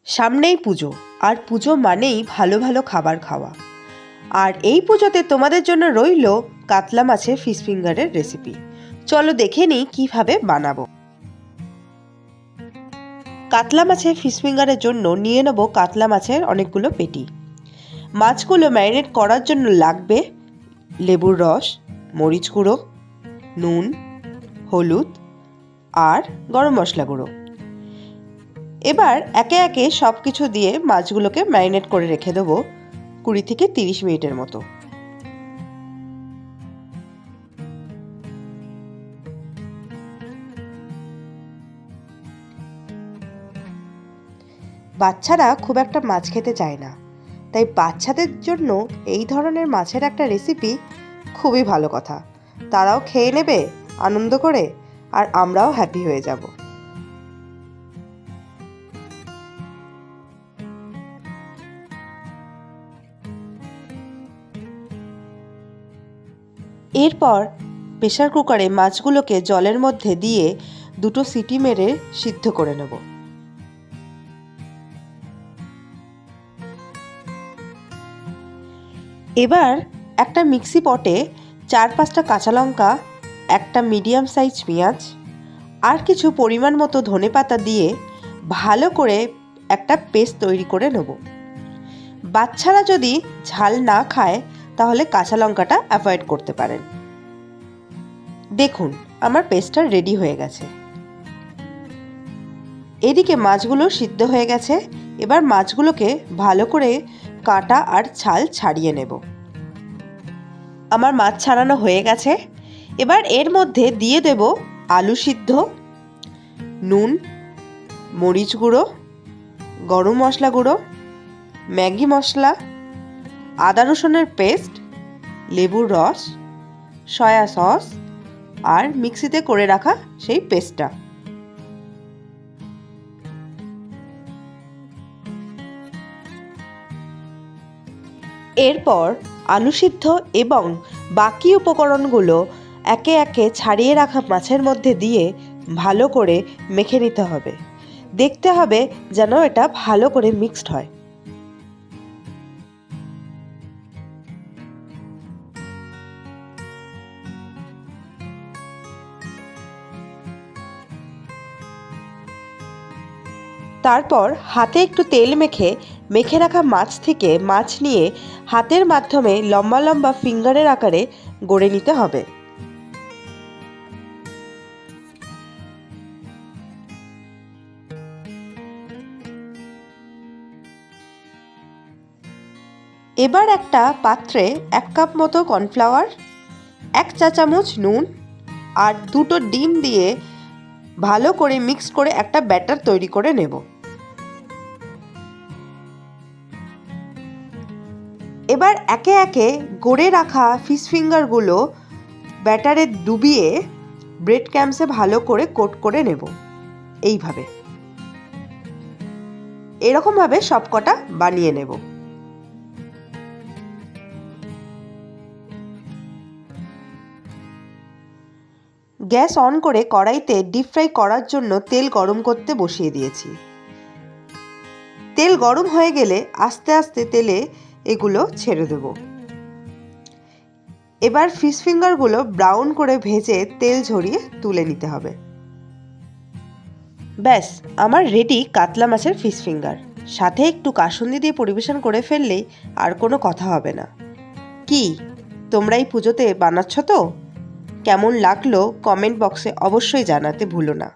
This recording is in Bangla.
সামনেই পুজো, আর পুজো মানেই ভালো ভালো খাবার খাওয়া। আর এই পুজোতে তোমাদের জন্য রইল কাতলা মাছের ফিশ ফিঙ্গারের রেসিপি। চলো দেখে নিই কীভাবে বানাবো। কাতলা মাছের ফিশ ফিঙ্গারের জন্য নিয়ে নেব কাতলা মাছের অনেকগুলো পেটি। মাছগুলো ম্যারিনেট করার জন্য লাগবে লেবুর রস, মরিচ গুঁড়ো, নুন, হলুদ আর গরম মশলা গুঁড়ো। এবার একে একে সব কিছু দিয়ে মাছগুলোকে ম্যারিনেট করে রেখে দেবো 20 থেকে 30 মিনিটের মতো। বাচ্চারা খুব একটা মাছ খেতে চায় না, তাই বাচ্চাদের জন্য এই ধরনের মাছের একটা রেসিপি খুবই ভালো কথা। তারাও খেয়ে নেবে আনন্দ করে, আর আমরাও হ্যাপি হয়ে যাব। এরপর প্রেসার কুকারে মাছগুলোকে জলের মধ্যে দিয়ে 2 সিটি মেরে সিদ্ধ করে নেব। এবার একটা মিক্সি পটে 4-5টা কাঁচা লঙ্কা, একটা মিডিয়াম সাইজ পেঁয়াজ আর কিছু পরিমাণ মতো ধনেপাতা দিয়ে ভালো করে একটা পেস্ট তৈরি করে নেব। বাচ্চারা যদি ঝাল না খায় তাহলে কাঁচা লঙ্কাটা অ্যাভয়েড করতে পারেন। দেখুন আমার পেস্টটা রেডি হয়ে গেছে। এদিকে মাছগুলো সিদ্ধ হয়ে গেছে। এবার মাছগুলোকে ভালো করে কাঁটা আর ছাল ছাড়িয়ে নেব। আমার মাছ ছাড়ানো হয়ে গেছে। এবার এর মধ্যে দিয়ে দেব আলু সিদ্ধ, নুন, মরিচ গুঁড়ো, গরম মশলা গুঁড়ো, ম্যাগি মশলা, আদা রসুনের পেস্ট, লেবুর রস, সয়া সস আর মিক্সিতে করে রাখা সেই পেস্টটা। এরপর আলু সিদ্ধ এবং বাকি উপকরণগুলো একে একে ছাড়িয়ে রাখা মাছের মধ্যে দিয়ে ভালো করে মেখে নিতে হবে। দেখতে হবে যেন এটা ভালো করে মিক্সড হয়। তারপর হাতে একটু তেল মেখে রাখা মাছ থেকে মাছ নিয়ে হাতের মাধ্যমে লম্বা লম্বা ফিঙ্গারের আকারে গড়ে নিতে হবে। এবার একটা পাত্রে 1 কাপ মতো কর্নফ্লাওয়ার, 1 চা চামচ নুন আর 2টো ডিম দিয়ে ভালো করে মিক্স করে একটা ব্যাটার তৈরি করে নেব। এবার একে একে গড়ে রাখা ফিশ ফিঙ্গারগুলো ব্যাটারে ডুবিয়ে ব্রেড ক্রাম্বসে ভালো করে কোট করে নেব। এইভাবে এরকমভাবে সবকটা বানিয়ে নেব। গ্যাস অন করে কড়াইতে ডিপ ফ্রাই করার জন্য তেল গরম করতে বসিয়ে দিয়েছি। তেল গরম হয়ে গেলে আস্তে আস্তে তেলে এগুলো ছেড়ে দেব। এবার ফিশ ফিঙ্গারগুলো ব্রাউন করে ভেজে তেল ঝরিয়ে তুলে নিতে হবে। ব্যাস আমার রেডি কাতলা মাছের ফিশ ফিঙ্গার। সাথে একটু কাসুন্দি দিয়ে পরিবেশন করে ফেললেই আর কোনো কথা হবে না। কি তোমরা এই পুজোতে বানাচ্ছ তো? কেমন লাগলো কমেন্ট বক্সে অবশ্যই জানাতে ভুলো না।